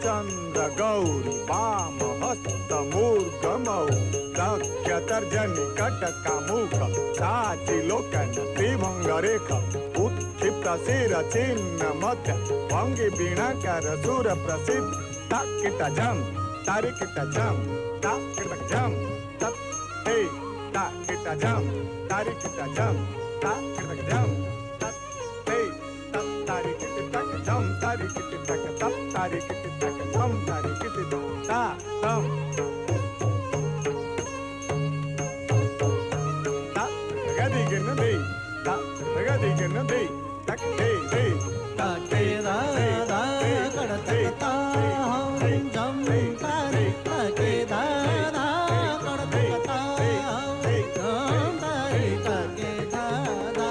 चंद्र गौरी वाम हस्त मूर्गमौ दक्षतर्जनी कटकामुख साचिलोकन त्रिभंग रेख उत्क्षिप्त शिर चिन्ह मध्य भंगी बीणाकार सुर प्रसिद्ध ताकिट जम तारिकिट जम ताकिट जम तत् हे ताकिट जम तारिकिट जम ताकिट जम तत् हे तत् तारिकिट तक जम तारिकिट तक तत् तारिकिट तक जम तारिकिट ता तम गदिगनदे ता गदिगनदे तक दे दे ताके दादा कड़तकता हम जम तारे ताके दादा कड़तकता हम तारे ताके दादा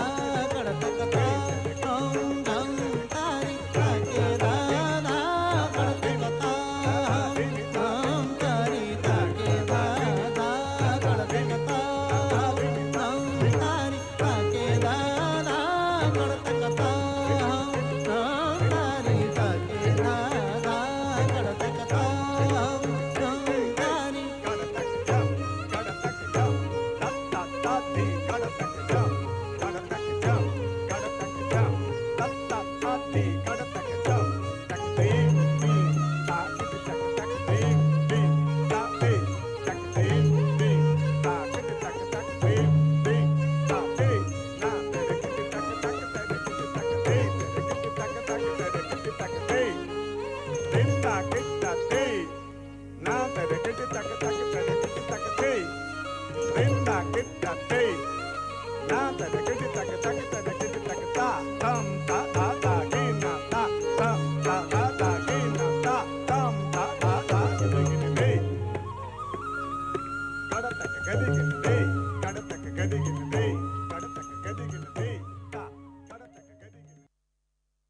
कड़तकता हम जम तारे ताके दादा कड़तकता हम तारे ताके दादा कड़तकता हम तारे ताके दादा कड़तकता Now